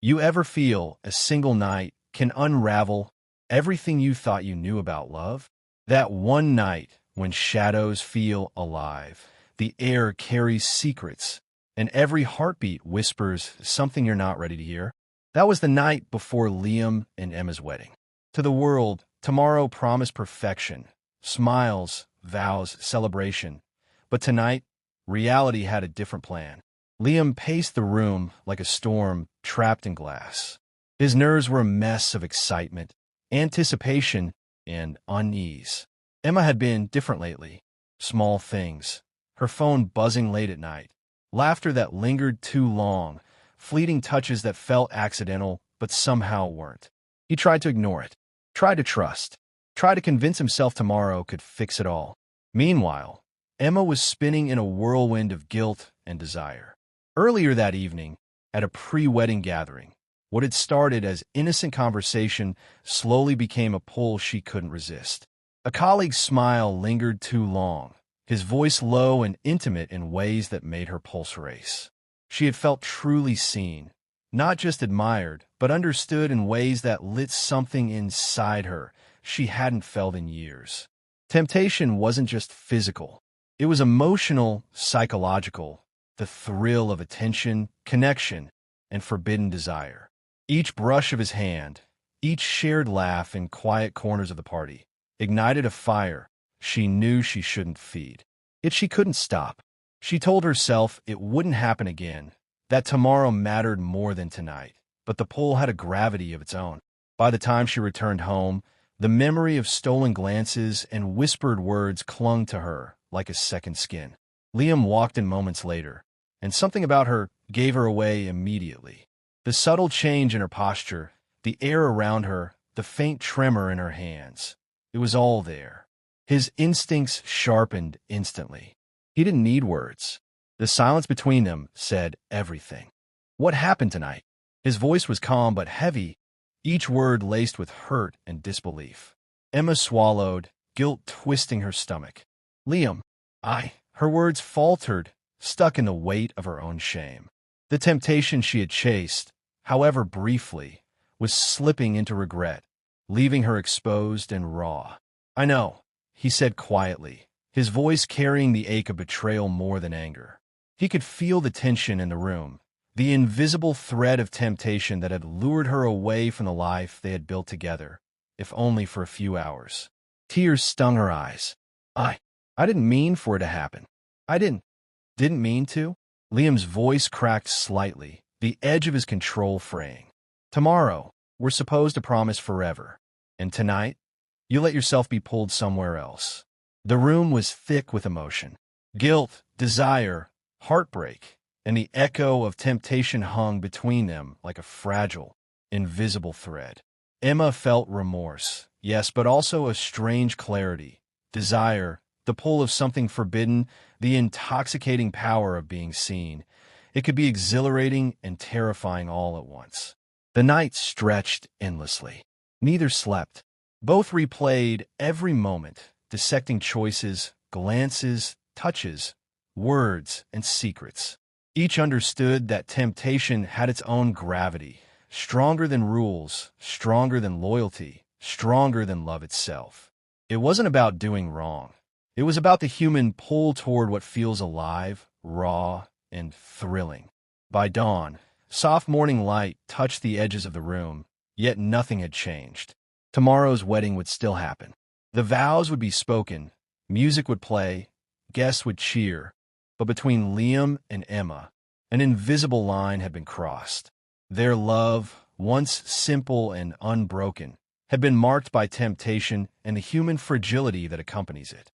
You ever feel a single night can unravel everything you thought you knew about love? That one night when shadows feel alive, the air carries secrets, and every heartbeat whispers something you're not ready to hear? That was the night before Liam and Emma's wedding. To the world, tomorrow promised perfection, smiles, vows, celebration. But tonight, reality had a different plan. Liam paced the room like a storm trapped in glass. His nerves were a mess of excitement, anticipation, and unease. Emma had been different lately. Small things. Her phone buzzing late at night. Laughter that lingered too long. Fleeting touches that felt accidental but somehow weren't. He tried to ignore it. Tried to trust. Tried to convince himself tomorrow could fix it all. Meanwhile, Emma was spinning in a whirlwind of guilt and desire. Earlier that evening, at a pre-wedding gathering, what had started as innocent conversation slowly became a pull she couldn't resist. A colleague's smile lingered too long, his voice low and intimate in ways that made her pulse race. She had felt truly seen, not just admired, but understood in ways that lit something inside her she hadn't felt in years. Temptation wasn't just physical. It was emotional, psychological, the thrill of attention, connection, and forbidden desire. Each brush of his hand, each shared laugh in quiet corners of the party, ignited a fire she knew she shouldn't feed. Yet she couldn't stop. She told herself it wouldn't happen again, that tomorrow mattered more than tonight, but the pull had a gravity of its own. By the time she returned home, the memory of stolen glances and whispered words clung to her like a second skin. Liam walked in moments later, and something about her gave her away immediately. The subtle change in her posture, the air around her, the faint tremor in her hands. It was all there. His instincts sharpened instantly. He didn't need words. The silence between them said everything. What happened tonight? His voice was calm but heavy, each word laced with hurt and disbelief. Emma swallowed, guilt twisting her stomach. Liam, her words faltered, stuck in the weight of her own shame. The temptation she had chased, however briefly, was slipping into regret, leaving her exposed and raw. I know, he said quietly, his voice carrying the ache of betrayal more than anger. He could feel the tension in the room, the invisible thread of temptation that had lured her away from the life they had built together, if only for a few hours. Tears stung her eyes. I didn't mean for it to happen. I didn't mean to. Liam's voice cracked slightly, the edge of his control fraying. Tomorrow, we're supposed to promise forever. And tonight, you let yourself be pulled somewhere else. The room was thick with emotion. Guilt, desire, heartbreak, and the echo of temptation hung between them like a fragile, invisible thread. Emma felt remorse, yes, but also a strange clarity, desire, the pull of something forbidden, the intoxicating power of being seen. It could be exhilarating and terrifying all at once. The night stretched endlessly. Neither slept. Both replayed every moment, dissecting choices, glances, touches, words, and secrets. Each understood that temptation had its own gravity, stronger than rules, stronger than loyalty, stronger than love itself. It wasn't about doing wrong. It was about the human pull toward what feels alive, raw, and thrilling. By dawn, soft morning light touched the edges of the room, yet nothing had changed. Tomorrow's wedding would still happen. The vows would be spoken, music would play, guests would cheer, but between Liam and Emma, an invisible line had been crossed. Their love, once simple and unbroken, had been marked by temptation and the human fragility that accompanies it.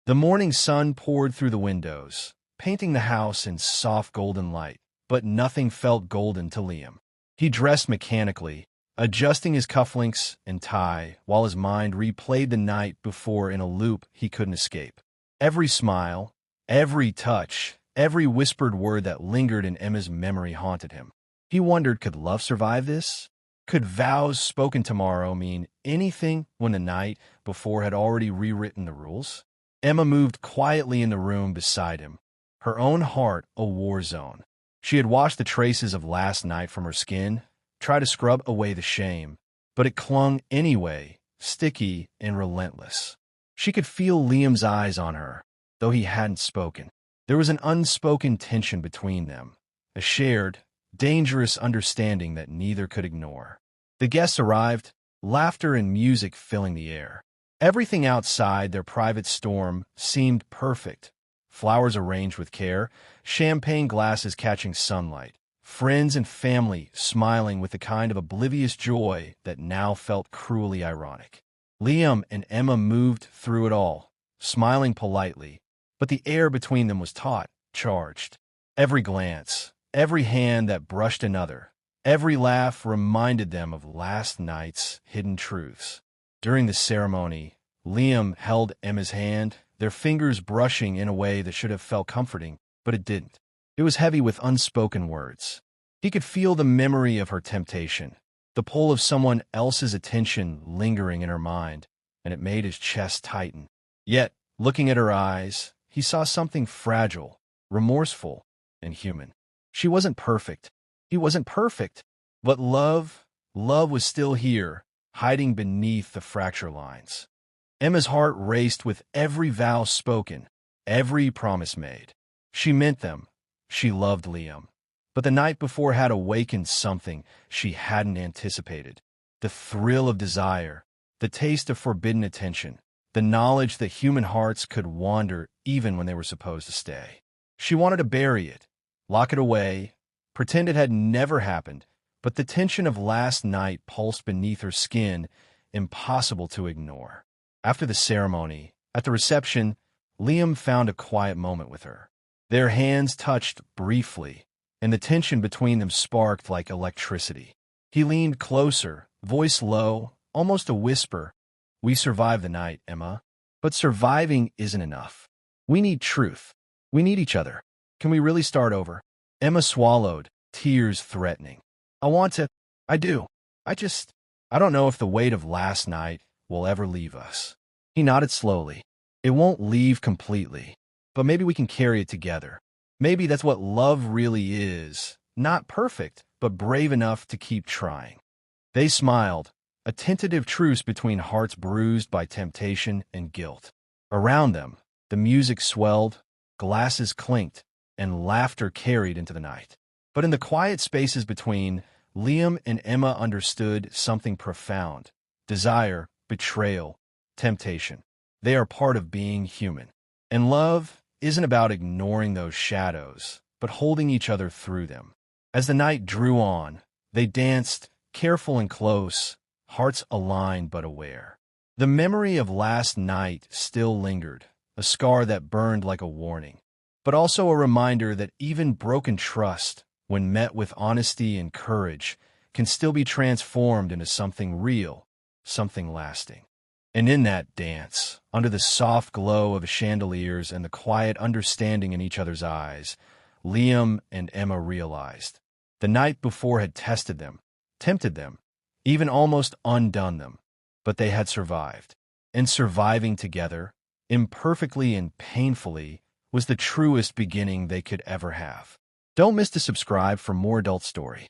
The morning sun poured through the windows, painting the house in soft golden light, but nothing felt golden to Liam. He dressed mechanically, adjusting his cufflinks and tie, while his mind replayed the night before in a loop he couldn't escape. Every smile, every touch, every whispered word that lingered in Emma's memory haunted him. He wondered, could love survive this? Could vows spoken tomorrow mean anything when the night before had already rewritten the rules? Emma moved quietly in the room beside him, her own heart a war zone. She had washed the traces of last night from her skin, try to scrub away the shame, but it clung anyway, sticky and relentless. She could feel Liam's eyes on her, though he hadn't spoken. There was an unspoken tension between them, a shared, dangerous understanding that neither could ignore. The guests arrived, laughter and music filling the air. Everything outside their private storm seemed perfect. Flowers arranged with care, champagne glasses catching sunlight, friends and family smiling with the kind of oblivious joy that now felt cruelly ironic. Liam and Emma moved through it all, smiling politely, but the air between them was taut, charged. Every glance, every hand that brushed another, every laugh reminded them of last night's hidden truths. During the ceremony, Liam held Emma's hand, their fingers brushing in a way that should have felt comforting, but it didn't. It was heavy with unspoken words. He could feel the memory of her temptation, the pull of someone else's attention lingering in her mind, and it made his chest tighten. Yet, looking at her eyes, he saw something fragile, remorseful, and human. She wasn't perfect. He wasn't perfect. But love was still here, hiding beneath the fracture lines. Emma's heart raced with every vow spoken, every promise made. She meant them. She loved Liam. But the night before had awakened something she hadn't anticipated. The thrill of desire, the taste of forbidden attention, the knowledge that human hearts could wander even when they were supposed to stay. She wanted to bury it, lock it away, pretend it had never happened, but the tension of last night pulsed beneath her skin, impossible to ignore. After the ceremony, at the reception, Liam found a quiet moment with her. Their hands touched briefly, and the tension between them sparked like electricity. He leaned closer, voice low, almost a whisper. "We survived the night, Emma. But surviving isn't enough. We need truth. We need each other. Can we really start over?" Emma swallowed, tears threatening. "I want to. I do. I don't know if the weight of last night will ever leave us." He nodded slowly. "It won't leave completely, but maybe we can carry it together. Maybe that's what love really is. Not perfect, but brave enough to keep trying." They smiled, a tentative truce between hearts bruised by temptation and guilt. Around them, the music swelled, glasses clinked, and laughter carried into the night. But in the quiet spaces between, Liam and Emma understood something profound: desire, betrayal, temptation. They are part of being human. And love isn't about ignoring those shadows, but holding each other through them. As the night drew on, they danced, careful and close, hearts aligned but aware. The memory of last night still lingered, a scar that burned like a warning, but also a reminder that even broken trust, when met with honesty and courage, can still be transformed into something real, something lasting. And in that dance, under the soft glow of chandeliers and the quiet understanding in each other's eyes, Liam and Emma realized the night before had tested them, tempted them, even almost undone them, but they had survived. And surviving together, imperfectly and painfully, was the truest beginning they could ever have. Don't miss to subscribe for more adult story.